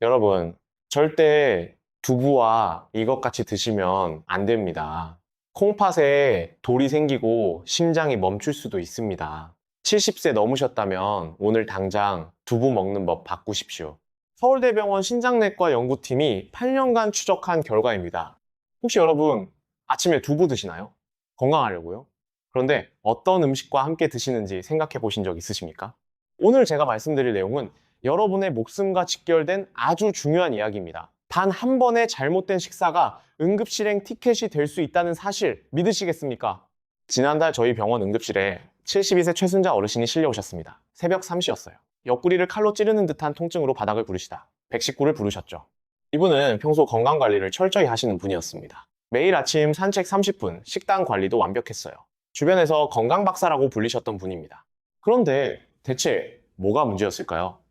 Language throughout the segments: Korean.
여러분, 절대 두부와 이것 같이 드시면 안 됩니다. 콩팥에 돌이 생기고 심장이 멈출 수도 있습니다. 70세 넘으셨다면 오늘 당장 두부 먹는 법 바꾸십시오. 서울대병원 신장내과 연구팀이 8년간 추적한 결과입니다. 혹시 여러분 아침에 두부 드시나요? 건강하려고요? 그런데 어떤 음식과 함께 드시는지 생각해 보신 적 있으십니까? 오늘 제가 말씀드릴 내용은 여러분의 목숨과 직결된 아주 중요한 이야기입니다. 단 한 번의 잘못된 식사가 응급실행 티켓이 될 수 있다는 사실 믿으시겠습니까? 지난달 저희 병원 응급실에 72세 최순자 어르신이 실려오셨습니다. 새벽 3시였어요. 옆구리를 칼로 찌르는 듯한 통증으로 바닥을 부르시다 119를 부르셨죠. 이분은 평소 건강관리를 철저히 하시는 분이었습니다. 매일 아침 산책 30분, 식단 관리도 완벽했어요. 주변에서 건강박사라고 불리셨던 분입니다. 그런데 대체 뭐가 문제였을까요?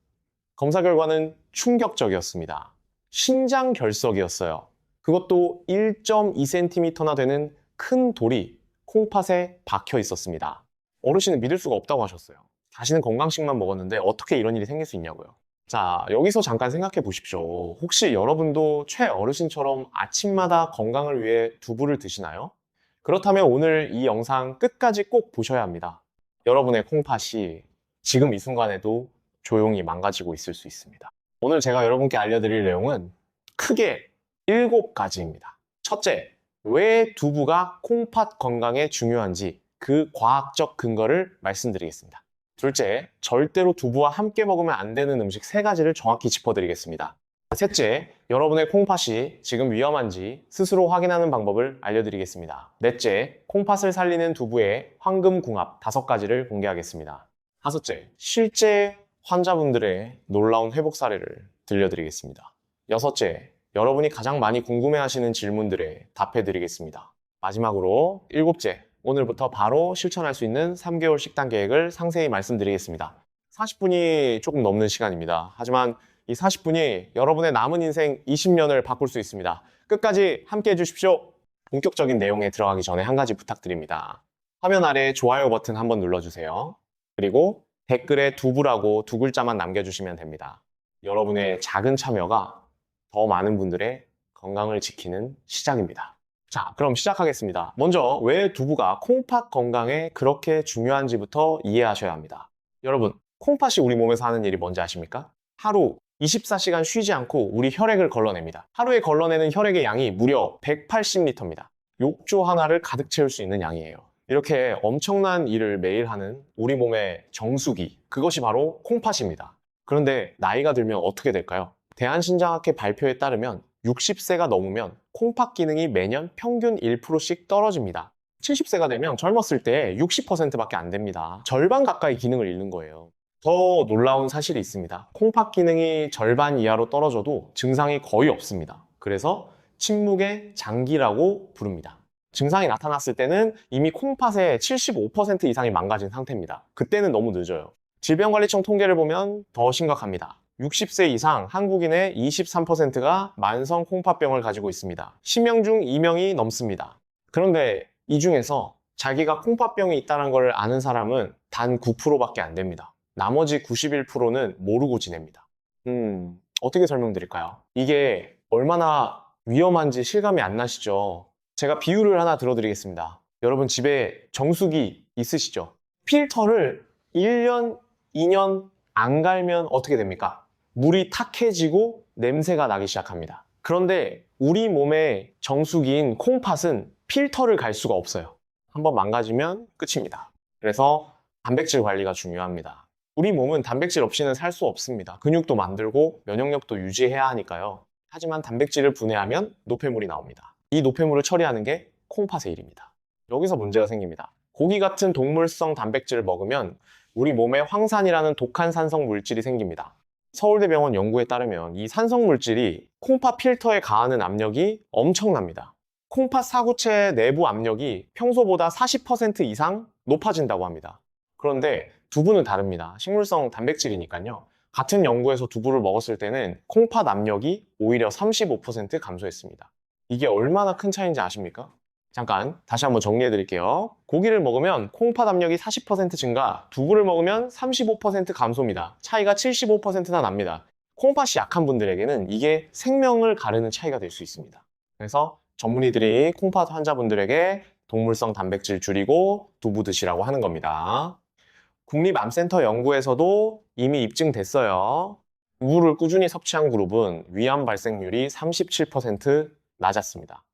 검사 결과는 충격적이었습니다. 신장 결석이었어요. 그것도 1.2cm나 되는 큰 돌이 콩팥에 박혀 있었습니다. 어르신은 믿을 수가 없다고 하셨어요. 자신은 건강식만 먹었는데 어떻게 이런 일이 생길 수 있냐고요. 자, 여기서 잠깐 생각해 보십시오. 혹시 여러분도 최어르신처럼 아침마다 건강을 위해 두부를 드시나요? 그렇다면 오늘 이 영상 끝까지 꼭 보셔야 합니다. 여러분의 콩팥이 지금 이 순간에도 조용히 망가지고 있을 수 있습니다. 오늘 제가 여러분께 알려드릴 내용은 크게 7가지입니다. 첫째, 왜 두부가 콩팥 건강에 중요한지 그 과학적 근거를 말씀드리겠습니다. 둘째, 절대로 두부와 함께 먹으면 안 되는 음식 3가지를 정확히 짚어드리겠습니다. 셋째, 여러분의 콩팥이 지금 위험한지 스스로 확인하는 방법을 알려드리겠습니다. 넷째, 콩팥을 살리는 두부의 황금궁합 5가지를 공개하겠습니다. 다섯째, 실제 환자분들의 놀라운 회복 사례를 들려드리겠습니다. 여섯째, 여러분이 가장 많이 궁금해하시는 질문들에 답해드리겠습니다. 마지막으로 7째, 오늘부터 바로 실천할 수 있는 3개월 식단 계획을 상세히 말씀드리겠습니다. 40분이 조금 넘는 시간입니다. 하지만 이 40분이 여러분의 남은 인생 20년을 바꿀 수 있습니다. 끝까지 함께 해주십시오. 본격적인 내용에 들어가기 전에 한 가지 부탁드립니다. 화면 아래 좋아요 버튼 한번 눌러주세요. 그리고 댓글에 두부라고 2글자만 남겨주시면 됩니다. 여러분의 작은 참여가 더 많은 분들의 건강을 지키는 시작입니다. 자, 그럼 시작하겠습니다. 먼저 왜 두부가 콩팥 건강에 그렇게 중요한지부터 이해하셔야 합니다. 여러분, 콩팥이 우리 몸에서 하는 일이 뭔지 아십니까? 하루 24시간 쉬지 않고 우리 혈액을 걸러냅니다. 하루에 걸러내는 혈액의 양이 무려 180리터입니다. 욕조 하나를 가득 채울 수 있는 양이에요. 이렇게 엄청난 일을 매일 하는 우리 몸의 정수기, 그것이 바로 콩팥입니다. 그런데 나이가 들면 어떻게 될까요? 대한신장학회 발표에 따르면 60세가 넘으면 콩팥 기능이 매년 평균 1%씩 떨어집니다. 70세가 되면 젊었을 때 60%밖에 안 됩니다. 절반 가까이 기능을 잃는 거예요. 더 놀라운 사실이 있습니다. 콩팥 기능이 절반 이하로 떨어져도 증상이 거의 없습니다. 그래서 침묵의 장기라고 부릅니다. 증상이 나타났을 때는 이미 콩팥의 75% 이상이 망가진 상태입니다. 그때는 너무 늦어요. 질병관리청 통계를 보면 더 심각합니다. 60세 이상 한국인의 23%가 만성 콩팥병을 가지고 있습니다. 10명 중 2명이 넘습니다. 그런데 이 중에서 자기가 콩팥병이 있다는 걸 아는 사람은 단 9%밖에 안 됩니다. 나머지 91%는 모르고 지냅니다. 어떻게 설명드릴까요? 이게 얼마나 위험한지 실감이 안 나시죠? 제가 비유를 하나 들어드리겠습니다. 여러분 집에 정수기 있으시죠? 필터를 1년, 2년 안 갈면 어떻게 됩니까? 물이 탁해지고 냄새가 나기 시작합니다. 그런데 우리 몸의 정수기인 콩팥은 필터를 갈 수가 없어요. 한번 망가지면 끝입니다. 그래서 단백질 관리가 중요합니다. 우리 몸은 단백질 없이는 살 수 없습니다. 근육도 만들고 면역력도 유지해야 하니까요. 하지만 단백질을 분해하면 노폐물이 나옵니다. 이 노폐물을 처리하는 게 콩팥의 일입니다. 여기서 문제가 생깁니다. 고기 같은 동물성 단백질을 먹으면 우리 몸에 황산이라는 독한 산성 물질이 생깁니다. 서울대병원 연구에 따르면 이 산성 물질이 콩팥 필터에 가하는 압력이 엄청납니다. 콩팥 사구체 내부 압력이 평소보다 40% 이상 높아진다고 합니다. 그런데 두부는 다릅니다. 식물성 단백질이니까요. 같은 연구에서 두부를 먹었을 때는 콩팥 압력이 오히려 35% 감소했습니다. 이게 얼마나 큰 차이인지 아십니까? 잠깐 다시 한번 정리해 드릴게요. 고기를 먹으면 콩팥 압력이 40% 증가, 두부를 먹으면 35% 감소입니다. 차이가 75%나 납니다. 콩팥이 약한 분들에게는 이게 생명을 가르는 차이가 될 수 있습니다. 그래서 전문의들이 콩팥 환자분들에게 동물성 단백질 줄이고 두부 드시라고 하는 겁니다. 국립암센터 연구에서도 이미 입증됐어요. 두부를 꾸준히 섭취한 그룹은 위암 발생률이 37% 낮았습니다.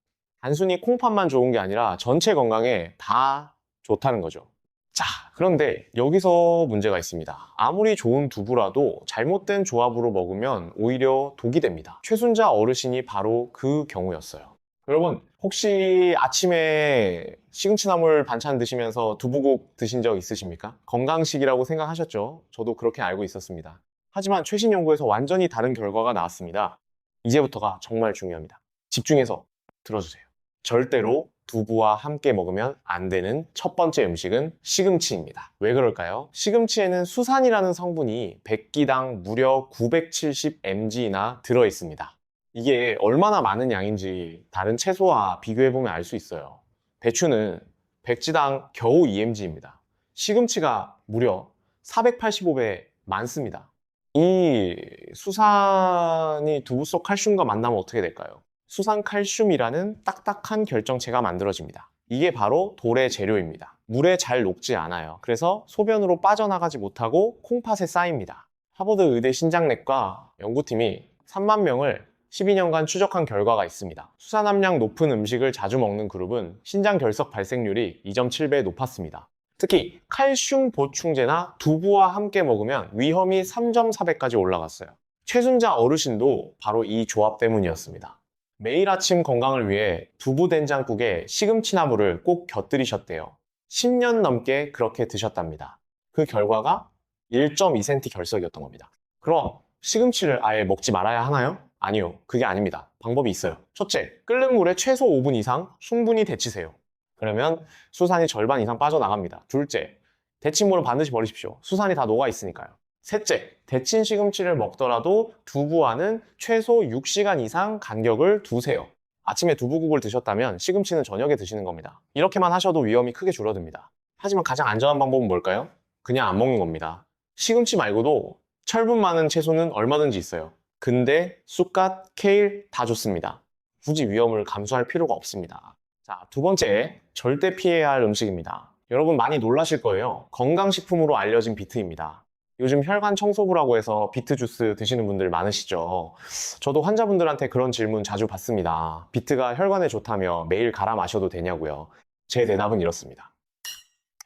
단순히 콩팥만 좋은 게 아니라 전체 건강에 다 좋다는 거죠. 자, 그런데 여기서 문제가 있습니다. 아무리 좋은 두부라도 잘못된 조합으로 먹으면 오히려 독이 됩니다. 최순자 어르신이 바로 그 경우였어요. 여러분, 혹시 아침에 시금치나물 반찬 드시면서 두부국 드신 적 있으십니까? 건강식이라고 생각하셨죠? 저도 그렇게 알고 있었습니다. 하지만 최신 연구에서 완전히 다른 결과가 나왔습니다. 이제부터가 정말 중요합니다. 집중해서 들어주세요. 절대로 두부와 함께 먹으면 안 되는 첫 번째 음식은 시금치입니다. 왜 그럴까요? 시금치에는 수산이라는 성분이 100끼당 무려 970mg나 들어있습니다. 이게 얼마나 많은 양인지 다른 채소와 비교해보면 알 수 있어요. 배추는 100지당 겨우 2mg입니다. 시금치가 무려 485배 많습니다. 이 수산이 두부 속 칼슘과 만나면 어떻게 될까요? 수산칼슘이라는 딱딱한 결정체가 만들어집니다. 이게 바로 돌의 재료입니다. 물에 잘 녹지 않아요. 그래서 소변으로 빠져나가지 못하고 콩팥에 쌓입니다. 하버드 의대 신장내과 연구팀이 3만 명을 12년간 추적한 결과가 있습니다. 수산 함량 높은 음식을 자주 먹는 그룹은 신장 결석 발생률이 2.7배 높았습니다. 특히 칼슘 보충제나 두부와 함께 먹으면 위험이 3.4배까지 올라갔어요. 최순자 어르신도 바로 이 조합 때문이었습니다. 매일 아침 건강을 위해 두부 된장국에 시금치나물을 꼭 곁들이셨대요. 10년 넘게 그렇게 드셨답니다. 그 결과가 1.2cm 결석이었던 겁니다. 그럼 시금치를 아예 먹지 말아야 하나요? 아니요, 그게 아닙니다. 방법이 있어요. 첫째, 끓는 물에 최소 5분 이상 충분히 데치세요. 그러면 수산이 절반 이상 빠져나갑니다. 둘째, 데친 물은 반드시 버리십시오. 수산이 다 녹아 있으니까요. 셋째, 데친 시금치를 먹더라도 두부와는 최소 6시간 이상 간격을 두세요. 아침에 두부국을 드셨다면 시금치는 저녁에 드시는 겁니다. 이렇게만 하셔도 위험이 크게 줄어듭니다. 하지만 가장 안전한 방법은 뭘까요? 그냥 안 먹는 겁니다. 시금치 말고도 철분 많은 채소는 얼마든지 있어요. 근데 쑥갓, 케일 다 좋습니다. 굳이 위험을 감수할 필요가 없습니다. 자, 두 번째, 절대 피해야 할 음식입니다. 여러분 많이 놀라실 거예요. 건강식품으로 알려진 비트입니다. 요즘 혈관 청소부라고 해서 비트 주스 드시는 분들 많으시죠? 저도 환자분들한테 그런 질문 자주 받습니다. 비트가 혈관에 좋다며 매일 갈아 마셔도 되냐고요. 제 대답은 이렇습니다.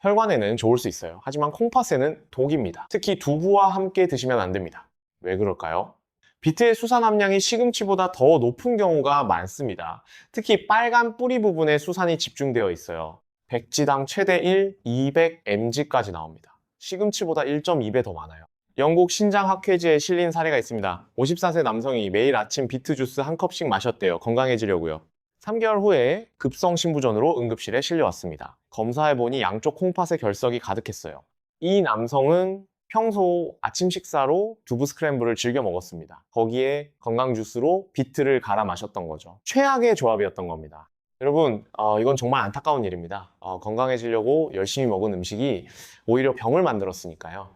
혈관에는 좋을 수 있어요. 하지만 콩팥에는 독입니다. 특히 두부와 함께 드시면 안 됩니다. 왜 그럴까요? 비트의 수산 함량이 시금치보다 더 높은 경우가 많습니다. 특히 빨간 뿌리 부분에 수산이 집중되어 있어요. 100지당 최대 200mg까지 나옵니다. 시금치보다 1.2배 더 많아요. 영국 신장학회지에 실린 사례가 있습니다. 54세 남성이 매일 아침 비트 주스 한 컵씩 마셨대요. 건강해지려고요. 3개월 후에 급성 신부전으로 응급실에 실려왔습니다. 검사해보니 양쪽 콩팥에 결석이 가득했어요. 이 남성은 평소 아침 식사로 두부 스크램블을 즐겨 먹었습니다. 거기에 건강 주스로 비트를 갈아 마셨던 거죠. 최악의 조합이었던 겁니다. 여러분, 이건 정말 안타까운 일입니다. 건강해지려고 열심히 먹은 음식이 오히려 병을 만들었으니까요.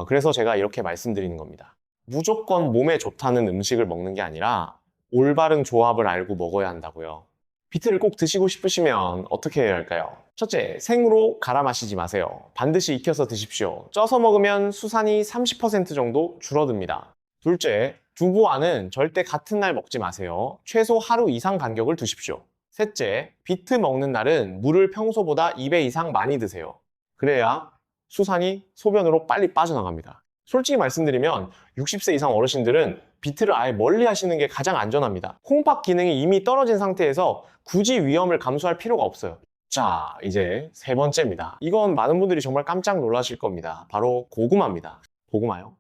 그래서 제가 이렇게 말씀드리는 겁니다. 무조건 몸에 좋다는 음식을 먹는 게 아니라 올바른 조합을 알고 먹어야 한다고요. 비트를 꼭 드시고 싶으시면 어떻게 해야 할까요? 첫째, 생으로 갈아 마시지 마세요. 반드시 익혀서 드십시오. 쪄서 먹으면 수산이 30% 정도 줄어듭니다. 둘째, 두부와는 절대 같은 날 먹지 마세요. 최소 하루 이상 간격을 두십시오. 셋째, 비트 먹는 날은 물을 평소보다 2배 이상 많이 드세요. 그래야 수산이 소변으로 빨리 빠져나갑니다. 솔직히 말씀드리면 60세 이상 어르신들은 비트를 아예 멀리 하시는 게 가장 안전합니다. 콩팥 기능이 이미 떨어진 상태에서 굳이 위험을 감수할 필요가 없어요. 자, 이제 세 번째입니다. 이건 많은 분들이 정말 깜짝 놀라실 겁니다. 바로 고구마입니다. 고구마요?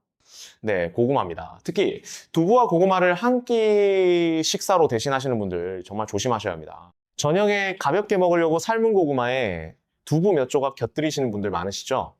네, 고구마입니다. 특히 두부와 고구마를 한 끼 식사로 대신하시는 분들 정말 조심하셔야 합니다. 저녁에 가볍게 먹으려고 삶은 고구마에 두부 몇 조각 곁들이시는 분들 많으시죠?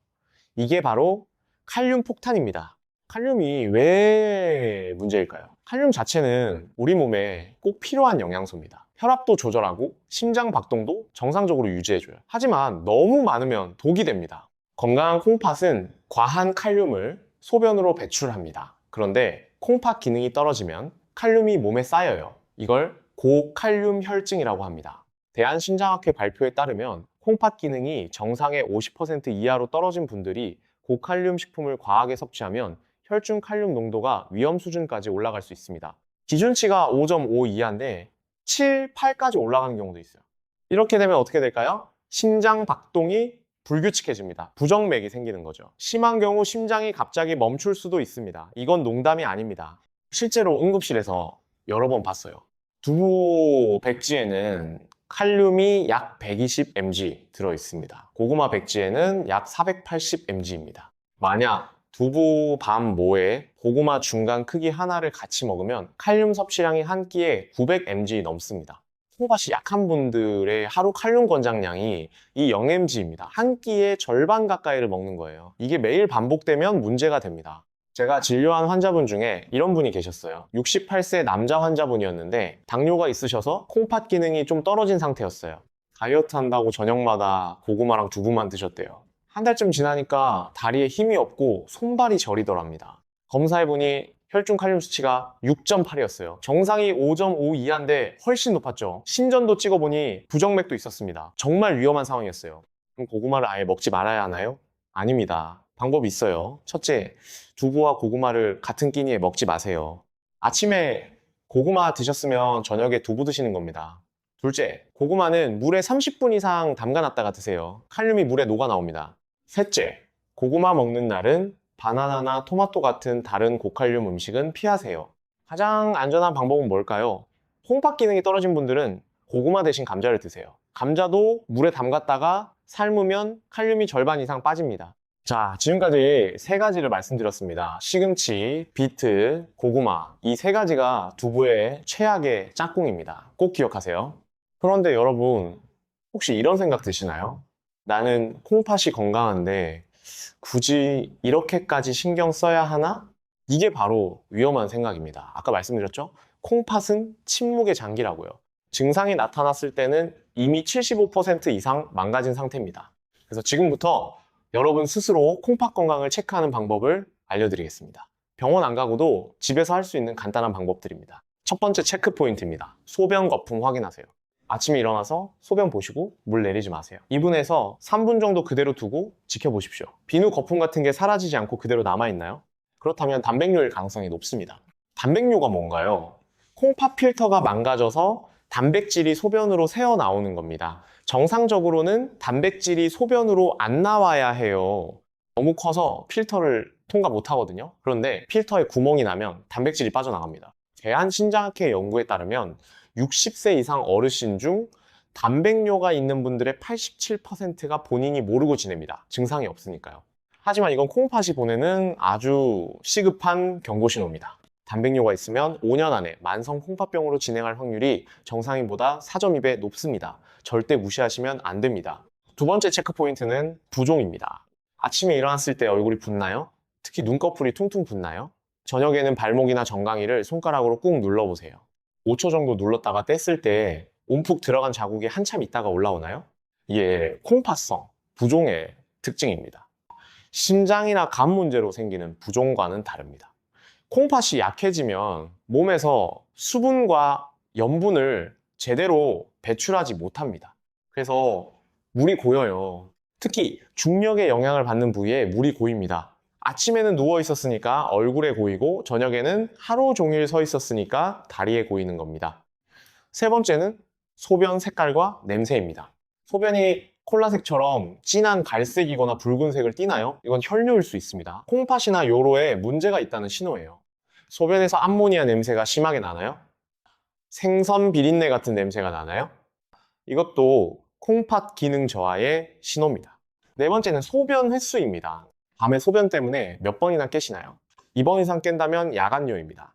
이게 바로 칼륨 폭탄입니다. 칼륨이 왜 문제일까요? 칼륨 자체는 우리 몸에 꼭 필요한 영양소입니다. 혈압도 조절하고 심장 박동도 정상적으로 유지해줘요. 하지만 너무 많으면 독이 됩니다. 건강한 콩팥은 과한 칼륨을 소변으로 배출합니다. 그런데 콩팥 기능이 떨어지면 칼륨이 몸에 쌓여요. 이걸 고칼륨 혈증이라고 합니다. 대한신장학회 발표에 따르면 콩팥 기능이 정상의 50% 이하로 떨어진 분들이 고칼륨 식품을 과하게 섭취하면 혈중 칼륨 농도가 위험 수준까지 올라갈 수 있습니다. 기준치가 5.5 이하인데 7, 8까지 올라가는 경우도 있어요. 이렇게 되면 어떻게 될까요? 심장 박동이 불규칙해집니다. 부정맥이 생기는 거죠. 심한 경우 심장이 갑자기 멈출 수도 있습니다. 이건 농담이 아닙니다. 실제로 응급실에서 여러 번 봤어요. 두부 백지에는 칼륨이 약 120mg 들어있습니다. 고구마 백지에는 약 480mg입니다. 만약 두부 반 모에 고구마 중간 크기 하나를 같이 먹으면 칼륨 섭취량이 한 끼에 900mg 넘습니다. 콩팥이 약한 분들의 하루 칼륨 권장량이 이 0mg입니다. 한 끼에 절반 가까이를 먹는 거예요. 이게 매일 반복되면 문제가 됩니다. 제가 진료한 환자분 중에 이런 분이 계셨어요. 68세 남자 환자분이었는데 당뇨가 있으셔서 콩팥 기능이 좀 떨어진 상태였어요. 다이어트 한다고 저녁마다 고구마랑 두부만 드셨대요. 한 달쯤 지나니까 다리에 힘이 없고 손발이 저리더랍니다. 검사해보니 혈중 칼륨 수치가 6.8이었어요. 정상이 5.5 이하인데 훨씬 높았죠. 심전도 찍어보니 부정맥도 있었습니다. 정말 위험한 상황이었어요. 그럼 고구마를 아예 먹지 말아야 하나요? 아닙니다. 방법이 있어요. 첫째, 두부와 고구마를 같은 끼니에 먹지 마세요. 아침에 고구마 드셨으면 저녁에 두부 드시는 겁니다. 둘째, 고구마는 물에 30분 이상 담가놨다가 드세요. 칼륨이 물에 녹아 나옵니다. 셋째, 고구마 먹는 날은 바나나나 토마토 같은 다른 고칼륨 음식은 피하세요. 가장 안전한 방법은 뭘까요? 콩팥 기능이 떨어진 분들은 고구마 대신 감자를 드세요. 감자도 물에 담갔다가 삶으면 칼륨이 절반 이상 빠집니다. 자, 지금까지 세 가지를 말씀드렸습니다. 시금치, 비트, 고구마, 이 세 가지가 두부의 최악의 짝꿍입니다. 꼭 기억하세요. 그런데 여러분, 혹시 이런 생각 드시나요? 나는 콩팥이 건강한데 굳이 이렇게까지 신경 써야 하나? 이게 바로 위험한 생각입니다. 아까 말씀드렸죠? 콩팥은 침묵의 장기라고요. 증상이 나타났을 때는 이미 75% 이상 망가진 상태입니다. 그래서 지금부터 여러분 스스로 콩팥 건강을 체크하는 방법을 알려드리겠습니다. 병원 안 가고도 집에서 할 수 있는 간단한 방법들입니다. 첫 번째 체크 포인트입니다. 소변 거품 확인하세요. 아침에 일어나서 소변 보시고 물 내리지 마세요. 2분에서 3분 정도 그대로 두고 지켜보십시오. 비누 거품 같은 게 사라지지 않고 그대로 남아있나요? 그렇다면 단백뇨일 가능성이 높습니다. 단백뇨가 뭔가요? 콩팥 필터가 망가져서 단백질이 소변으로 새어 나오는 겁니다. 정상적으로는 단백질이 소변으로 안 나와야 해요. 너무 커서 필터를 통과 못 하거든요. 그런데 필터에 구멍이 나면 단백질이 빠져나갑니다. 대한신장학회 연구에 따르면 60세 이상 어르신 중 단백뇨가 있는 분들의 87%가 본인이 모르고 지냅니다. 증상이 없으니까요. 하지만 이건 콩팥이 보내는 아주 시급한 경고신호입니다. 단백뇨가 있으면 5년 안에 만성 콩팥병으로 진행할 확률이 정상인보다 4.2배 높습니다. 절대 무시하시면 안 됩니다. 두 번째 체크 포인트는 부종입니다. 아침에 일어났을 때 얼굴이 붓나요? 특히 눈꺼풀이 퉁퉁 붓나요? 저녁에는 발목이나 정강이를 손가락으로 꾹 눌러보세요. 5초 정도 눌렀다가 뗐을 때 움푹 들어간 자국이 한참 있다가 올라오나요? 이게 콩팥성, 부종의 특징입니다. 심장이나 간 문제로 생기는 부종과는 다릅니다. 콩팥이 약해지면 몸에서 수분과 염분을 제대로 배출하지 못합니다. 그래서 물이 고여요. 특히 중력의 영향을 받는 부위에 물이 고입니다. 아침에는 누워 있었으니까 얼굴에 고이고 저녁에는 하루 종일 서 있었으니까 다리에 고이는 겁니다. 세 번째는 소변 색깔과 냄새입니다. 소변이 콜라색처럼 진한 갈색이거나 붉은색을 띠나요? 이건 혈뇨일 수 있습니다. 콩팥이나 요로에 문제가 있다는 신호예요. 소변에서 암모니아 냄새가 심하게 나나요? 생선 비린내 같은 냄새가 나나요? 이것도 콩팥 기능 저하의 신호입니다. 네 번째는 소변 횟수입니다. 밤에 소변 때문에 몇 번이나 깨시나요? 2번 이상 깬다면 야간뇨입니다.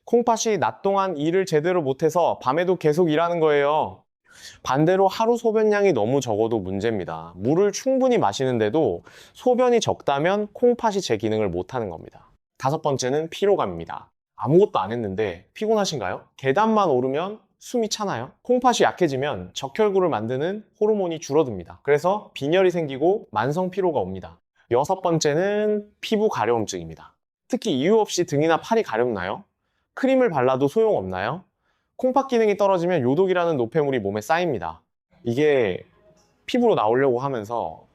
콩팥이 낮 동안 일을 제대로 못해서 밤에도 계속 일하는 거예요. 반대로 하루 소변량이 너무 적어도 문제입니다. 물을 충분히 마시는데도 소변이 적다면 콩팥이 제 기능을 못하는 겁니다. 다섯 번째는 피로감입니다. 아무것도 안 했는데 피곤하신가요? 계단만 오르면 숨이 차나요? 콩팥이 약해지면 적혈구를 만드는 호르몬이 줄어듭니다. 그래서 빈혈이 생기고 만성 피로가 옵니다. 여섯 번째는 피부 가려움증입니다. 특히 이유 없이 등이나 팔이 가렵나요? 크림을 발라도 소용없나요? 콩팥 기능이 떨어지면 요독이라는 노폐물이 몸에 쌓입니다. 이게 피부로 나오려고 하면서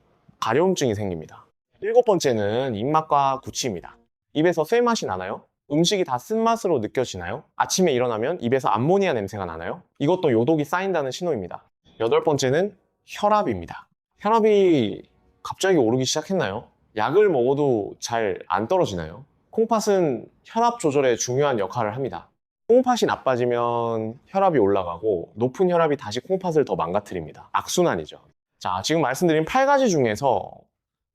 가려움증이 생깁니다. 일곱 번째는 입맛과 구취입니다. 입에서 쇠맛이 나나요? 음식이 다 쓴맛으로 느껴지나요? 아침에 일어나면 입에서 암모니아 냄새가 나나요? 이것도 요독이 쌓인다는 신호입니다. 여덟 번째는 혈압입니다. 혈압이 갑자기 오르기 시작했나요? 약을 먹어도 잘 안 떨어지나요? 콩팥은 혈압 조절에 중요한 역할을 합니다. 콩팥이 나빠지면 혈압이 올라가고 높은 혈압이 다시 콩팥을 더 망가뜨립니다. 악순환이죠. 자, 지금 말씀드린 8가지 중에서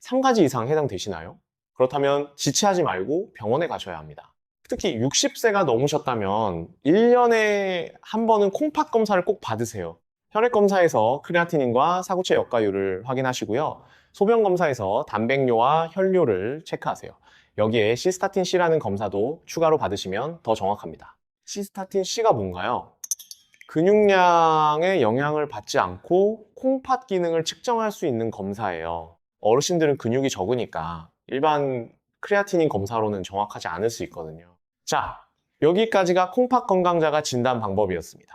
3가지 이상 해당되시나요? 그렇다면 지체하지 말고 병원에 가셔야 합니다. 특히 60세가 넘으셨다면 1년에 한 번은 콩팥 검사를 꼭 받으세요. 혈액 검사에서 크레아티닌과 사구체 역가율을 확인하시고요. 소변 검사에서 단백뇨와 혈뇨를 체크하세요. 여기에 시스타틴 C라는 검사도 추가로 받으시면 더 정확합니다. 시스타틴 C가 뭔가요? 근육량의 영향을 받지 않고 콩팥 기능을 측정할 수 있는 검사예요. 어르신들은 근육이 적으니까 일반 크레아티닌 검사로는 정확하지 않을 수 있거든요. 자, 여기까지가 콩팥 건강자가 진단 방법이었습니다.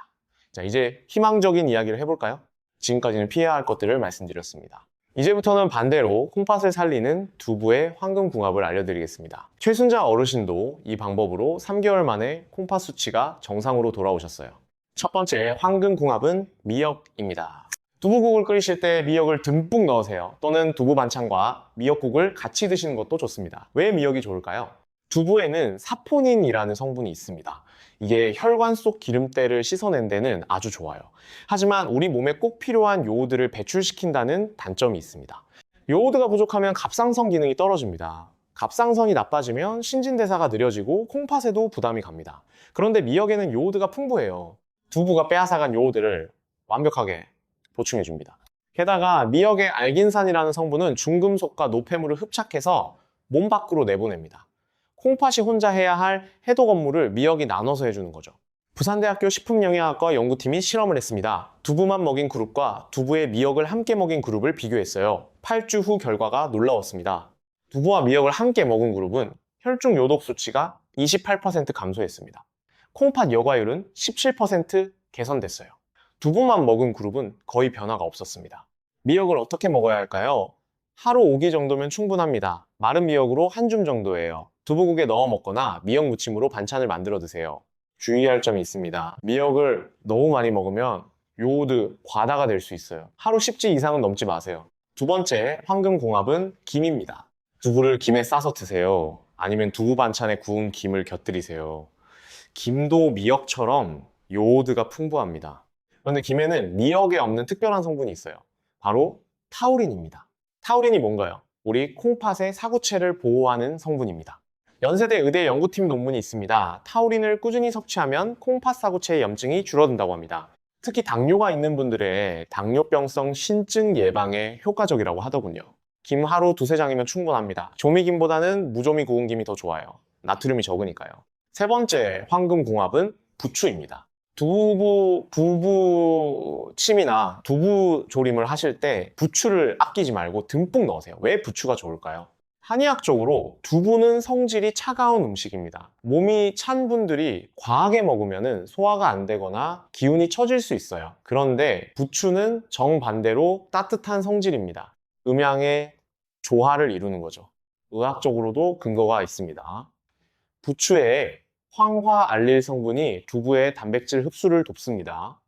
자, 이제 희망적인 이야기를 해볼까요? 지금까지는 피해야 할 것들을 말씀드렸습니다. 이제부터는 반대로 콩팥을 살리는 두부의 황금궁합을 알려드리겠습니다. 최순자 어르신도 이 방법으로 3개월 만에 콩팥 수치가 정상으로 돌아오셨어요. 첫 번째 황금궁합은 미역입니다. 두부국을 끓이실 때 미역을 듬뿍 넣으세요. 또는 두부 반찬과 미역국을 같이 드시는 것도 좋습니다. 왜 미역이 좋을까요? 두부에는 사포닌이라는 성분이 있습니다. 이게 혈관 속 기름때를 씻어낸 데는 아주 좋아요. 하지만 우리 몸에 꼭 필요한 요오드를 배출시킨다는 단점이 있습니다. 요오드가 부족하면 갑상선 기능이 떨어집니다. 갑상선이 나빠지면 신진대사가 느려지고 콩팥에도 부담이 갑니다. 그런데 미역에는 요오드가 풍부해요. 두부가 빼앗아간 요오드를 완벽하게 보충해줍니다. 게다가 미역의 알긴산이라는 성분은 중금속과 노폐물을 흡착해서 몸 밖으로 내보냅니다. 콩팥이 혼자 해야 할 해독 업무를 미역이 나눠서 해주는 거죠. 부산대학교 식품영양학과 연구팀이 실험을 했습니다. 두부만 먹인 그룹과 두부에 미역을 함께 먹인 그룹을 비교했어요. 8주 후 결과가 놀라웠습니다. 두부와 미역을 함께 먹은 그룹은 혈중 요독 수치가 28% 감소했습니다. 콩팥 여과율은 17% 개선됐어요. 두부만 먹은 그룹은 거의 변화가 없었습니다. 미역을 어떻게 먹어야 할까요? 하루 5기 정도면 충분합니다. 마른 미역으로 한 줌 정도예요. 두부국에 넣어 먹거나 미역 무침으로 반찬을 만들어 드세요. 주의할 점이 있습니다. 미역을 너무 많이 먹으면 요오드 과다가 될 수 있어요. 하루 10지 이상은 넘지 마세요. 두 번째 황금궁합은 김입니다. 두부를 김에 싸서 드세요. 아니면 두부 반찬에 구운 김을 곁들이세요. 김도 미역처럼 요오드가 풍부합니다. 그런데 김에는 미역에 없는 특별한 성분이 있어요. 바로 타우린입니다. 타우린이 뭔가요? 우리 콩팥의 사구체를 보호하는 성분입니다. 연세대 의대 연구팀 논문이 있습니다. 타우린을 꾸준히 섭취하면 콩팥 사구체의 염증이 줄어든다고 합니다. 특히 당뇨가 있는 분들의 당뇨병성 신증 예방에 효과적이라고 하더군요. 김 하루 두세 장이면 충분합니다. 조미김보다는 무조미 구운 김이 더 좋아요. 나트륨이 적으니까요. 세 번째 황금궁합은 부추입니다. 두부침이나 두부 조림을 하실 때 부추를 아끼지 말고 듬뿍 넣으세요. 왜 부추가 좋을까요? 한의학적으로 두부는 성질이 차가운 음식입니다. 몸이 찬 분들이 과하게 먹으면 소화가 안 되거나 기운이 처질 수 있어요. 그런데 부추는 정반대로 따뜻한 성질입니다. 음양의 조화를 이루는 거죠. 의학적으로도 근거가 있습니다. 부추에 황화알릴 성분이 두부의 단백질 흡수를 돕습니다.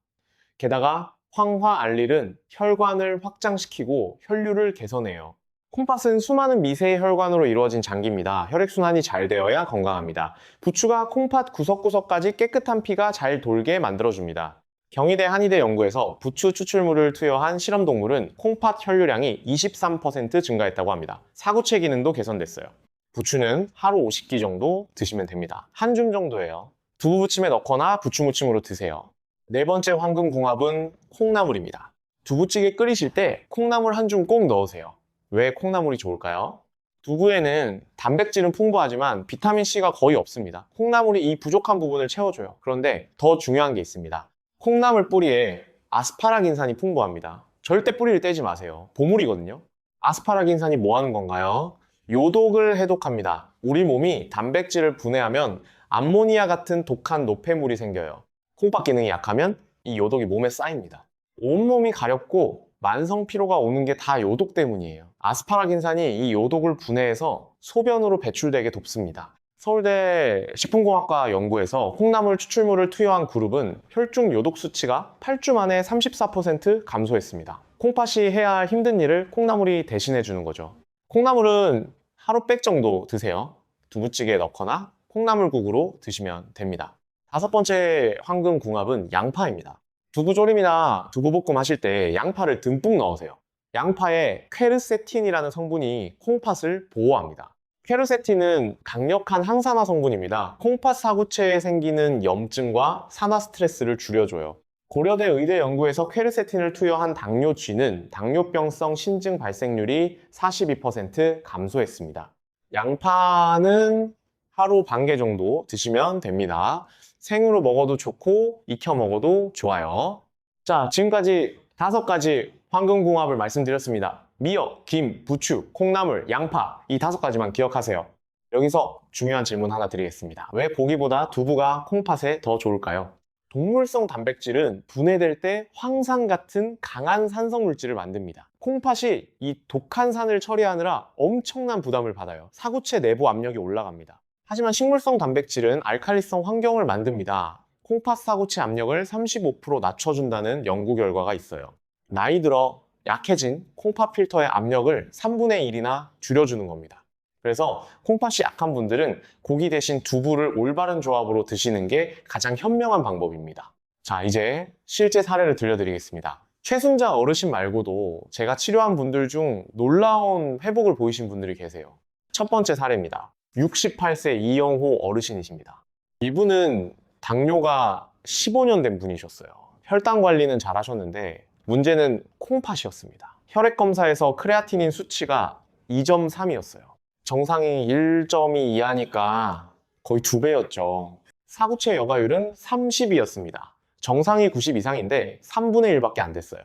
게다가 황화알릴은 혈관을 확장시키고 혈류를 개선해요. 콩팥은 수많은 미세의 혈관으로 이루어진 장기입니다. 혈액순환이 잘 되어야 건강합니다. 부추가 콩팥 구석구석까지 깨끗한 피가 잘 돌게 만들어줍니다. 경희대 한의대 연구에서 부추 추출물을 투여한 실험동물은 콩팥 혈류량이 23% 증가했다고 합니다. 사구체 기능도 개선됐어요. 부추는 하루 50기 정도 드시면 됩니다. 한 줌 정도예요. 두부부침에 넣거나 부추무침으로 드세요. 네 번째 황금궁합은 콩나물입니다. 두부찌개 끓이실 때 콩나물 한 줌 꼭 넣으세요. 왜 콩나물이 좋을까요? 두부에는 단백질은 풍부하지만 비타민C가 거의 없습니다. 콩나물이 이 부족한 부분을 채워줘요. 그런데 더 중요한 게 있습니다. 콩나물 뿌리에 아스파라긴산이 풍부합니다. 절대 뿌리를 떼지 마세요. 보물이거든요. 아스파라긴산이 뭐 하는 건가요? 요독을 해독합니다. 우리 몸이 단백질을 분해하면 암모니아 같은 독한 노폐물이 생겨요. 콩팥 기능이 약하면 이 요독이 몸에 쌓입니다. 온몸이 가렵고 만성 피로가 오는 게 다 요독 때문이에요. 아스파라긴산이 이 요독을 분해해서 소변으로 배출되게 돕습니다. 서울대 식품공학과 연구에서 콩나물 추출물을 투여한 그룹은 혈중 요독 수치가 8주 만에 34% 감소했습니다. 콩팥이 해야 할 힘든 일을 콩나물이 대신해 주는 거죠. 콩나물은 하루백 정도 드세요. 두부찌개에 넣거나 콩나물국으로 드시면 됩니다. 다섯 번째 황금궁합은 양파입니다. 두부조림이나 두부볶음 하실 때 양파를 듬뿍 넣으세요. 양파에 퀘르세틴이라는 성분이 콩팥을 보호합니다. 퀘르세틴은 강력한 항산화 성분입니다. 콩팥 사구체에 생기는 염증과 산화 스트레스를 줄여줘요. 고려대 의대 연구에서 퀘르세틴을 투여한 당뇨쥐는 당뇨병성 신증 발생률이 42% 감소했습니다. 양파는 하루 반 개 정도 드시면 됩니다. 생으로 먹어도 좋고 익혀 먹어도 좋아요. 자, 지금까지 5가지 황금궁합을 말씀드렸습니다. 미역, 김, 부추, 콩나물, 양파 이 5가지만 기억하세요. 여기서 중요한 질문 하나 드리겠습니다. 왜 고기보다 두부가 콩팥에 더 좋을까요? 동물성 단백질은 분해될 때 황산 같은 강한 산성 물질을 만듭니다. 콩팥이 이 독한 산을 처리하느라 엄청난 부담을 받아요. 사구체 내부 압력이 올라갑니다. 하지만 식물성 단백질은 알칼리성 환경을 만듭니다. 콩팥 사구체 압력을 35% 낮춰준다는 연구 결과가 있어요. 나이 들어 약해진 콩팥 필터의 압력을 3분의 1이나 줄여주는 겁니다. 그래서 콩팥이 약한 분들은 고기 대신 두부를 올바른 조합으로 드시는 게 가장 현명한 방법입니다. 자, 이제 실제 사례를 들려드리겠습니다. 최순자 어르신 말고도 제가 치료한 분들 중 놀라운 회복을 보이신 분들이 계세요. 첫 번째 사례입니다. 68세 이영호 어르신이십니다. 이분은 당뇨가 15년 된 분이셨어요. 혈당 관리는 잘 하셨는데 문제는 콩팥이었습니다. 혈액 검사에서 크레아티닌 수치가 2.3이었어요. 정상이 1.2 이하니까 거의 2배였죠. 사구체 여과율은 30이었습니다. 정상이 90 이상인데 3분의 1밖에 안 됐어요.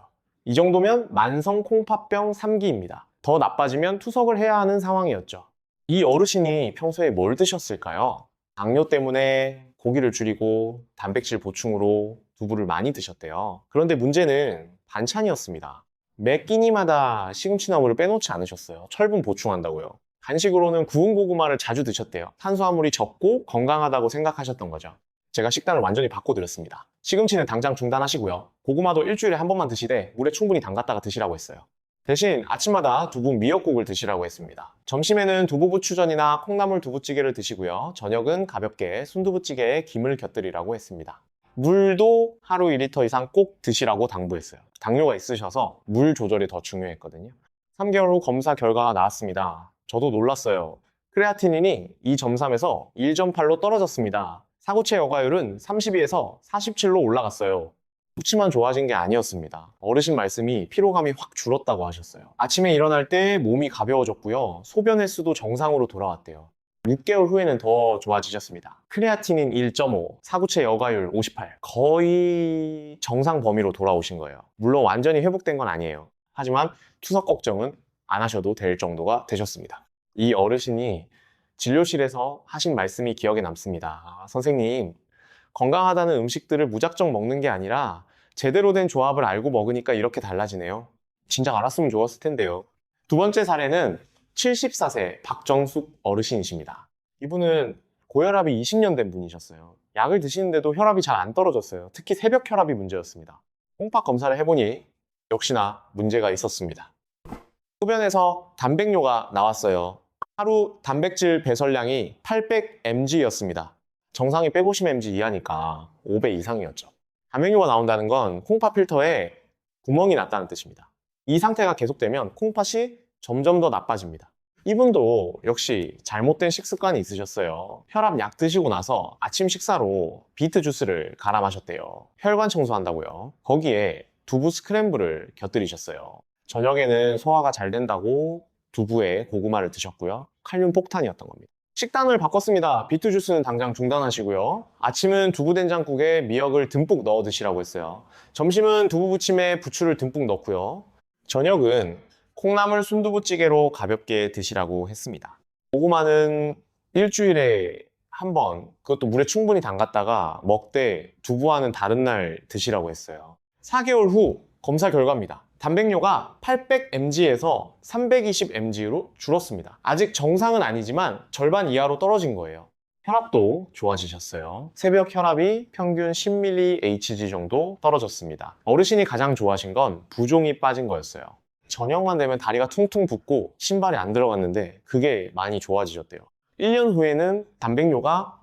이 정도면 만성 콩팥병 3기입니다. 더 나빠지면 투석을 해야 하는 상황이었죠. 이 어르신이 평소에 뭘 드셨을까요? 당뇨 때문에 고기를 줄이고 단백질 보충으로 두부를 많이 드셨대요. 그런데 문제는 반찬이었습니다. 매 끼니마다 시금치나물을 빼놓지 않으셨어요. 철분 보충한다고요. 간식으로는 구운 고구마를 자주 드셨대요. 탄수화물이 적고 건강하다고 생각하셨던 거죠. 제가 식단을 완전히 바꿔드렸습니다. 시금치는 당장 중단하시고요. 고구마도 일주일에 한 번만 드시되 물에 충분히 담갔다가 드시라고 했어요. 대신 아침마다 두부 미역국을 드시라고 했습니다. 점심에는 두부부추전이나 콩나물 두부찌개를 드시고요. 저녁은 가볍게 순두부찌개에 김을 곁들이라고 했습니다. 물도 하루 2리터 이상 꼭 드시라고 당부했어요. 당뇨가 있으셔서 물 조절이 더 중요했거든요. 3개월 후 검사 결과가 나왔습니다. 저도 놀랐어요. 크레아티닌이 2.3에서 1.8로 떨어졌습니다. 사구체 여과율은 32에서 47로 올라갔어요. 수치만 좋아진 게 아니었습니다. 어르신 말씀이 피로감이 확 줄었다고 하셨어요. 아침에 일어날 때 몸이 가벼워졌고요. 소변 횟수도 정상으로 돌아왔대요. 6개월 후에는 더 좋아지셨습니다. 크레아티닌 1.5, 사구체 여과율 58. 거의 정상 범위로 돌아오신 거예요. 물론 완전히 회복된 건 아니에요. 하지만 투석 걱정은 안 하셔도 될 정도가 되셨습니다. 이 어르신이 진료실에서 하신 말씀이 기억에 남습니다. 선생님, 건강하다는 음식들을 무작정 먹는 게 아니라 제대로 된 조합을 알고 먹으니까 이렇게 달라지네요. 진작 알았으면 좋았을 텐데요. 두 번째 사례는 74세 박정숙 어르신이십니다. 이분은 고혈압이 20년 된 분이셨어요. 약을 드시는데도 혈압이 잘 안 떨어졌어요. 특히 새벽 혈압이 문제였습니다. 콩팥 검사를 해보니 역시나 문제가 있었습니다. 소변에서 단백뇨가 나왔어요. 하루 단백질 배설량이 800mg였습니다. 정상이 150mg 이하니까 5배 이상이었죠. 단백뇨가 나온다는 건 콩팥 필터에 구멍이 났다는 뜻입니다. 이 상태가 계속되면 콩팥이 점점 더 나빠집니다. 이분도 역시 잘못된 식습관이 있으셨어요. 혈압 약 드시고 나서 아침 식사로 비트 주스를 갈아 마셨대요. 혈관 청소한다고요. 거기에 두부 스크램블을 곁들이셨어요. 저녁에는 소화가 잘 된다고 두부에 고구마를 드셨고요. 칼륨 폭탄이었던 겁니다. 식단을 바꿨습니다. 비트 주스는 당장 중단하시고요. 아침은 두부 된장국에 미역을 듬뿍 넣어 드시라고 했어요. 점심은 두부 부침에 부추를 듬뿍 넣고요. 저녁은 콩나물 순두부찌개로 가볍게 드시라고 했습니다. 고구마는 일주일에 한 번, 그것도 물에 충분히 담갔다가 먹되 두부와는 다른 날 드시라고 했어요. 4개월 후 검사 결과입니다. 단백뇨가 800mg에서 320mg로 줄었습니다. 아직 정상은 아니지만 절반 이하로 떨어진 거예요. 혈압도 좋아지셨어요. 새벽 혈압이 평균 10mHg 정도 떨어졌습니다. 어르신이 가장 좋아하신 건 부종이 빠진 거였어요. 저녁만 되면 다리가 퉁퉁 붓고 신발이 안 들어갔는데 그게 많이 좋아지셨대요. 1년 후에는 단백뇨가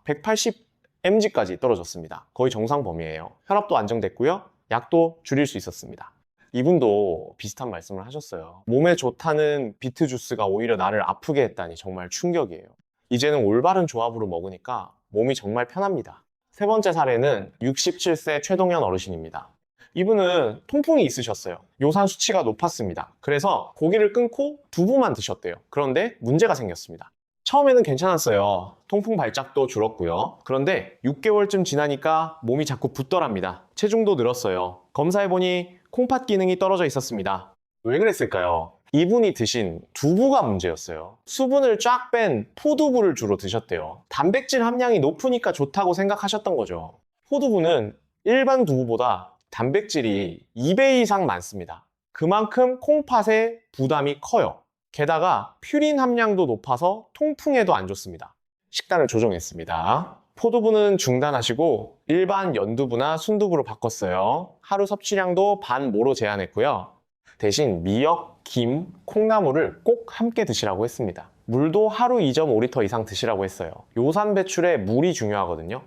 180mg까지 떨어졌습니다. 거의 정상 범위예요. 혈압도 안정됐고요. 약도 줄일 수 있었습니다. 이분도 비슷한 말씀을 하셨어요. 몸에 좋다는 비트 주스가 오히려 나를 아프게 했다니 정말 충격이에요. 이제는 올바른 조합으로 먹으니까 몸이 정말 편합니다. 세 번째 사례는 67세 최동현 어르신입니다. 이분은 통풍이 있으셨어요. 요산 수치가 높았습니다. 그래서 고기를 끊고 두부만 드셨대요. 그런데 문제가 생겼습니다. 처음에는 괜찮았어요. 통풍 발작도 줄었고요. 그런데 6개월쯤 지나니까 몸이 자꾸 붓더랍니다. 체중도 늘었어요. 검사해보니 콩팥 기능이 떨어져 있었습니다. 왜 그랬을까요? 이분이 드신 두부가 문제였어요. 수분을 쫙 뺀 포두부를 주로 드셨대요. 단백질 함량이 높으니까 좋다고 생각하셨던 거죠. 포두부는 일반 두부보다 단백질이 2배 이상 많습니다. 그만큼 콩팥의 부담이 커요. 게다가 퓨린 함량도 높아서 통풍에도 안 좋습니다. 식단을 조정했습니다. 포두부는 중단하시고 일반 연두부나 순두부로 바꿨어요. 하루 섭취량도 반 모로 제한했고요. 대신 미역, 김, 콩나물을 꼭 함께 드시라고 했습니다. 물도 하루 2.5리터 이상 드시라고 했어요. 요산 배출에 물이 중요하거든요.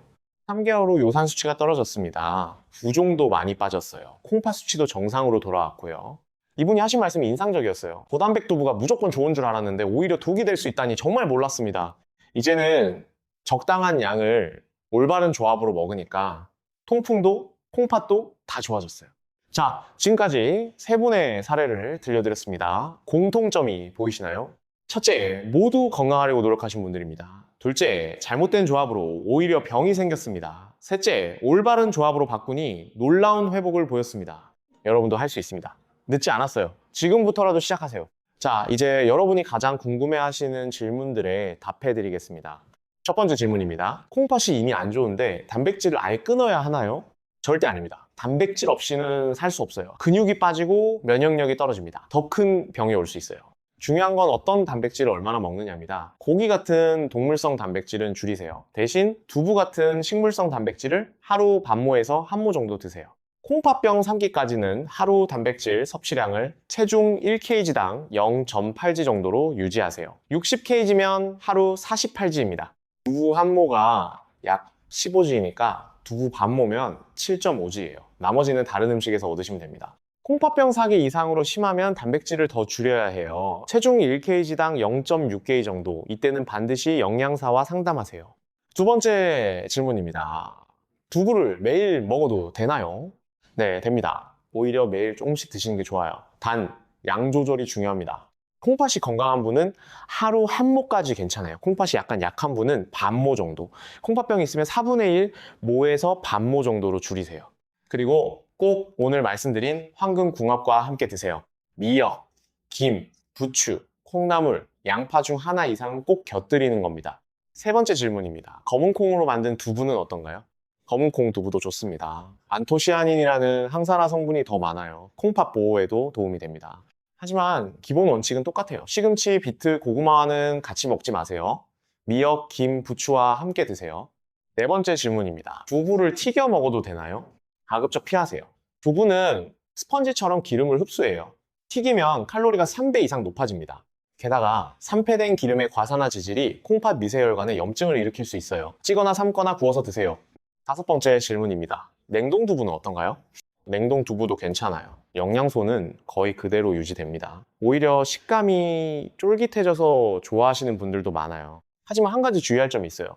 3개월 후 요산 수치가 떨어졌습니다. 부종도 많이 빠졌어요. 콩팥 수치도 정상으로 돌아왔고요. 이분이 하신 말씀이 인상적이었어요. 고단백 두부가 무조건 좋은 줄 알았는데 오히려 독이 될 수 있다니 정말 몰랐습니다. 이제는 적당한 양을 올바른 조합으로 먹으니까 통풍도 콩팥도 다 좋아졌어요. 자, 지금까지 세 분의 사례를 들려드렸습니다. 공통점이 보이시나요? 첫째, 모두 건강하려고 노력하신 분들입니다. 둘째, 잘못된 조합으로 오히려 병이 생겼습니다. 셋째, 올바른 조합으로 바꾸니 놀라운 회복을 보였습니다. 여러분도 할 수 있습니다. 늦지 않았어요. 지금부터라도 시작하세요. 자, 이제 여러분이 가장 궁금해하시는 질문들에 답해드리겠습니다. 첫 번째 질문입니다. 콩팥이 이미 안 좋은데 단백질을 아예 끊어야 하나요? 절대 아닙니다. 단백질 없이는 살 수 없어요. 근육이 빠지고 면역력이 떨어집니다. 더 큰 병이 올 수 있어요. 중요한 건 어떤 단백질을 얼마나 먹느냐입니다. 고기 같은 동물성 단백질은 줄이세요. 대신 두부 같은 식물성 단백질을 하루 반모에서 한 모 정도 드세요. 콩팥병 3기까지는 하루 단백질 섭취량을 체중 1kg당 0.8g 정도로 유지하세요. 60kg면 하루 48g입니다. 두부 한 모가 약 15g니까 두부 반모면 7.5g예요. 나머지는 다른 음식에서 얻으시면 됩니다. 콩팥병 4기 이상으로 심하면 단백질을 더 줄여야 해요. 체중 1kg당 0.6kg 정도. 이때는 반드시 영양사와 상담하세요. 두 번째 질문입니다. 두부를 매일 먹어도 되나요? 네, 됩니다. 오히려 매일 조금씩 드시는 게 좋아요. 단, 양 조절이 중요합니다. 콩팥이 건강한 분은 하루 한 모까지 괜찮아요. 콩팥이 약간 약한 분은 반모 정도. 콩팥병이 있으면 4분의 1 모에서 반모 정도로 줄이세요. 그리고 꼭 오늘 말씀드린 황금궁합과 함께 드세요. 미역, 김, 부추, 콩나물, 양파 중 하나 이상은 꼭 곁들이는 겁니다. 세 번째 질문입니다. 검은 콩으로 만든 두부는 어떤가요? 검은 콩 두부도 좋습니다. 안토시아닌이라는 항산화 성분이 더 많아요. 콩팥 보호에도 도움이 됩니다. 하지만 기본 원칙은 똑같아요. 시금치, 비트, 고구마는 같이 먹지 마세요. 미역, 김, 부추와 함께 드세요. 네 번째 질문입니다. 두부를 튀겨 먹어도 되나요? 가급적 피하세요. 두부는 스펀지처럼 기름을 흡수해요. 튀기면 칼로리가 3배 이상 높아집니다. 게다가 산패된 기름의 과산화 지질이 콩팥 미세혈관에 염증을 일으킬 수 있어요. 찌거나 삶거나 구워서 드세요. 다섯 번째 질문입니다. 냉동 두부는 어떤가요? 냉동 두부도 괜찮아요. 영양소는 거의 그대로 유지됩니다. 오히려 식감이 쫄깃해져서 좋아하시는 분들도 많아요. 하지만 한 가지 주의할 점이 있어요.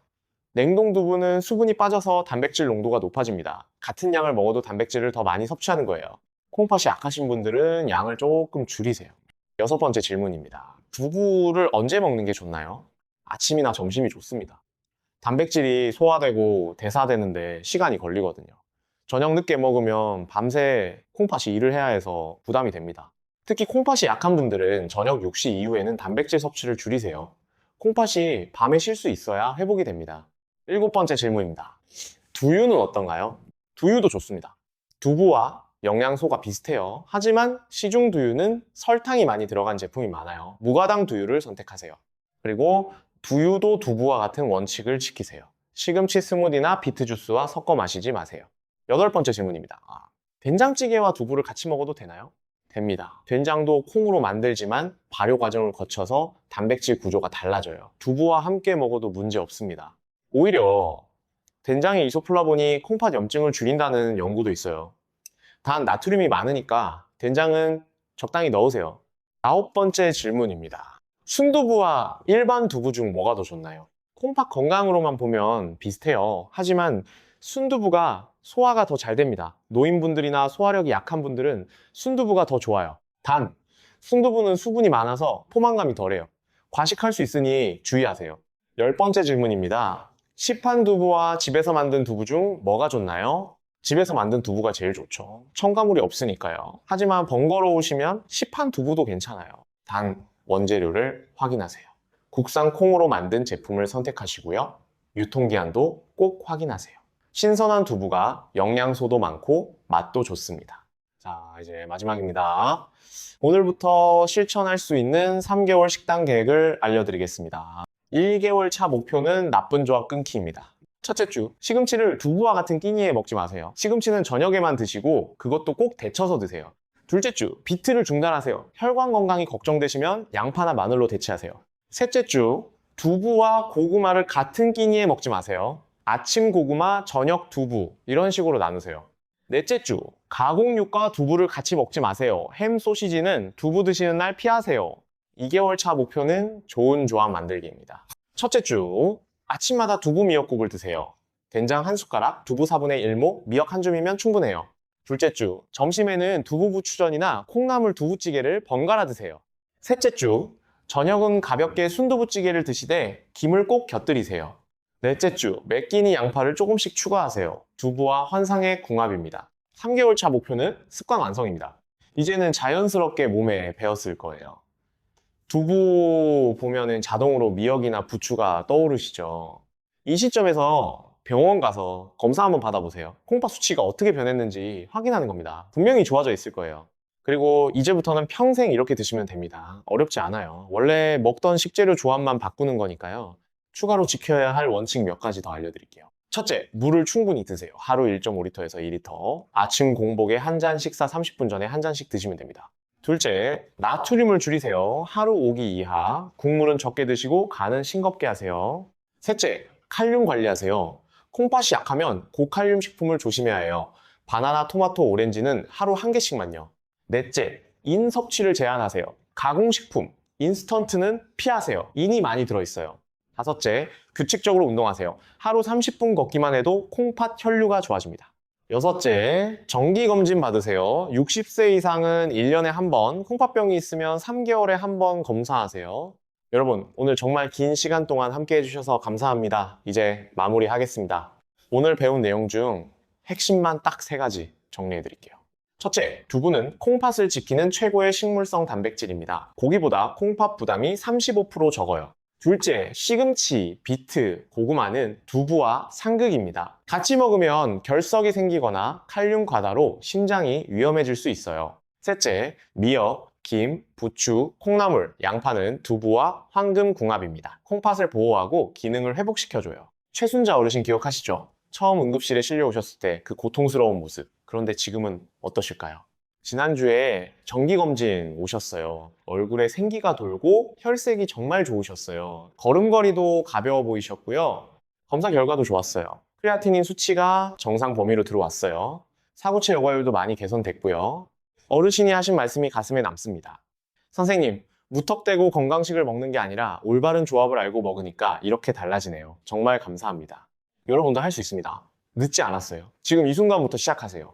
냉동 두부는 수분이 빠져서 단백질 농도가 높아집니다. 같은 양을 먹어도 단백질을 더 많이 섭취하는 거예요. 콩팥이 약하신 분들은 양을 조금 줄이세요. 여섯 번째 질문입니다. 두부를 언제 먹는 게 좋나요? 아침이나 점심이 좋습니다. 단백질이 소화되고 대사되는데 시간이 걸리거든요. 저녁 늦게 먹으면 밤새 콩팥이 일을 해야 해서 부담이 됩니다. 특히 콩팥이 약한 분들은 저녁 6시 이후에는 단백질 섭취를 줄이세요. 콩팥이 밤에 쉴 수 있어야 회복이 됩니다. 7번째 질문입니다. 두유는 어떤가요? 두유도 좋습니다. 두부와 영양소가 비슷해요. 하지만 시중 두유는 설탕이 많이 들어간 제품이 많아요. 무가당 두유를 선택하세요. 그리고 두유도 두부와 같은 원칙을 지키세요. 시금치 스무디나 비트 주스와 섞어 마시지 마세요. 8번째 질문입니다. 된장찌개와 두부를 같이 먹어도 되나요? 됩니다. 된장도 콩으로 만들지만 발효 과정을 거쳐서 단백질 구조가 달라져요. 두부와 함께 먹어도 문제 없습니다. 오히려 된장의 이소플라본이 콩팥 염증을 줄인다는 연구도 있어요. 단 나트륨이 많으니까 된장은 적당히 넣으세요. 9번째 질문입니다. 순두부와 일반 두부 중 뭐가 더 좋나요? 콩팥 건강으로만 보면 비슷해요. 하지만 순두부가 소화가 더 잘 됩니다. 노인분들이나 소화력이 약한 분들은 순두부가 더 좋아요. 단, 순두부는 수분이 많아서 포만감이 덜해요. 과식할 수 있으니 주의하세요. 10번째 질문입니다. 시판 두부와 집에서 만든 두부 중 뭐가 좋나요? 집에서 만든 두부가 제일 좋죠. 첨가물이 없으니까요. 하지만 번거로우시면 시판 두부도 괜찮아요. 단, 원재료를 확인하세요. 국산 콩으로 만든 제품을 선택하시고요. 유통기한도 꼭 확인하세요. 신선한 두부가 영양소도 많고 맛도 좋습니다. 자, 이제 마지막입니다. 오늘부터 실천할 수 있는 3개월 식단 계획을 알려드리겠습니다. 1개월 차 목표는 나쁜 조합 끊기입니다. 첫째 주, 시금치를 두부와 같은 끼니에 먹지 마세요. 시금치는 저녁에만 드시고 그것도 꼭 데쳐서 드세요. 둘째 주, 비트를 중단하세요. 혈관 건강이 걱정되시면 양파나 마늘로 대체하세요. 셋째 주, 두부와 고구마를 같은 끼니에 먹지 마세요. 아침 고구마, 저녁 두부 이런 식으로 나누세요. 넷째 주, 가공육과 두부를 같이 먹지 마세요. 햄, 소시지는 두부 드시는 날 피하세요. 2개월 차 목표는 좋은 조합 만들기입니다. 첫째 주, 아침마다 두부 미역국을 드세요. 된장 한 숟가락, 두부 4분의 1모, 미역 한 줌이면 충분해요. 둘째 주, 점심에는 두부 부추전이나 콩나물 두부찌개를 번갈아 드세요. 셋째 주, 저녁은 가볍게 순두부찌개를 드시되 김을 꼭 곁들이세요. 넷째 주, 매 끼니 양파를 조금씩 추가하세요. 두부와 환상의 궁합입니다. 3개월 차 목표는 습관 완성입니다. 이제는 자연스럽게 몸에 배었을 거예요. 두부 보면은 자동으로 미역이나 부추가 떠오르시죠? 이 시점에서 병원 가서 검사 한번 받아보세요. 콩팥 수치가 어떻게 변했는지 확인하는 겁니다. 분명히 좋아져 있을 거예요. 그리고 이제부터는 평생 이렇게 드시면 됩니다. 어렵지 않아요. 원래 먹던 식재료 조합만 바꾸는 거니까요. 추가로 지켜야 할 원칙 몇 가지 더 알려드릴게요. 첫째, 물을 충분히 드세요. 하루 1.5리터에서 2리터. 아침 공복에 한 잔 식사 30분 전에 한 잔씩 드시면 됩니다. 둘째, 나트륨을 줄이세요. 하루 5기 이하. 국물은 적게 드시고 간은 싱겁게 하세요. 셋째, 칼륨 관리하세요. 콩팥이 약하면 고칼륨 식품을 조심해야 해요. 바나나, 토마토, 오렌지는 하루 한 개씩만요. 넷째, 인 섭취를 제한하세요. 가공식품, 인스턴트는 피하세요. 인이 많이 들어있어요. 다섯째, 규칙적으로 운동하세요. 하루 30분 걷기만 해도 콩팥 혈류가 좋아집니다. 여섯째, 정기검진 받으세요. 60세 이상은 1년에 한 번, 콩팥병이 있으면 3개월에 한 번 검사하세요. 여러분, 오늘 정말 긴 시간 동안 함께 해주셔서 감사합니다. 이제 마무리하겠습니다. 오늘 배운 내용 중 핵심만 딱 3가지 정리해드릴게요. 첫째, 두부는 콩팥을 지키는 최고의 식물성 단백질입니다. 고기보다 콩팥 부담이 35% 적어요. 둘째, 시금치, 비트, 고구마는 두부와 상극입니다. 같이 먹으면 결석이 생기거나 칼륨 과다로 심장이 위험해질 수 있어요. 셋째, 미역, 김, 부추, 콩나물, 양파는 두부와 황금궁합입니다. 콩팥을 보호하고 기능을 회복시켜줘요. 최순자 어르신 기억하시죠? 처음 응급실에 실려오셨을 때 그 고통스러운 모습. 그런데 지금은 어떠실까요? 지난주에 정기검진 오셨어요. 얼굴에 생기가 돌고 혈색이 정말 좋으셨어요. 걸음걸이도 가벼워 보이셨고요. 검사 결과도 좋았어요. 크레아티닌 수치가 정상 범위로 들어왔어요. 사구체 여과율도 많이 개선됐고요. 어르신이 하신 말씀이 가슴에 남습니다. 선생님, 무턱대고 건강식을 먹는 게 아니라 올바른 조합을 알고 먹으니까 이렇게 달라지네요. 정말 감사합니다. 여러분도 할 수 있습니다. 늦지 않았어요. 지금 이 순간부터 시작하세요.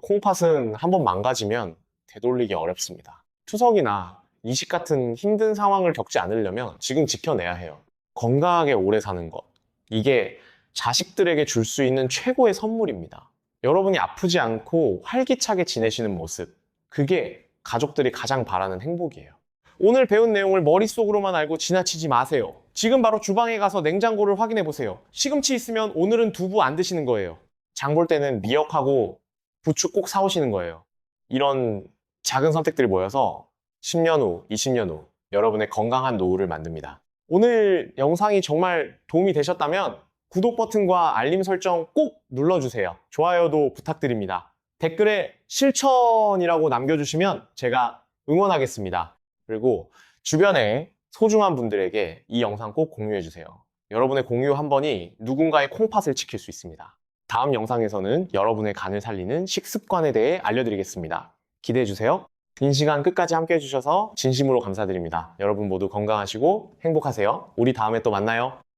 콩팥은 한번 망가지면 되돌리기 어렵습니다. 투석이나 이식 같은 힘든 상황을 겪지 않으려면 지금 지켜내야 해요. 건강하게 오래 사는 것. 이게 자식들에게 줄 수 있는 최고의 선물입니다. 여러분이 아프지 않고 활기차게 지내시는 모습. 그게 가족들이 가장 바라는 행복이에요. 오늘 배운 내용을 머릿속으로만 알고 지나치지 마세요. 지금 바로 주방에 가서 냉장고를 확인해 보세요. 시금치 있으면 오늘은 두부 안 드시는 거예요. 장 볼 때는 미역하고 부추 꼭 사오시는 거예요. 이런 작은 선택들이 모여서 10년 후, 20년 후 여러분의 건강한 노후를 만듭니다. 오늘 영상이 정말 도움이 되셨다면 구독 버튼과 알림 설정 꼭 눌러주세요. 좋아요도 부탁드립니다. 댓글에 실천이라고 남겨주시면 제가 응원하겠습니다. 그리고 주변에 소중한 분들에게 이 영상 꼭 공유해주세요. 여러분의 공유 한 번이 누군가의 콩팥을 지킬 수 있습니다. 다음 영상에서는 여러분의 간을 살리는 식습관에 대해 알려드리겠습니다. 기대해주세요. 긴 시간 끝까지 함께 해주셔서 진심으로 감사드립니다. 여러분 모두 건강하시고 행복하세요. 우리 다음에 또 만나요.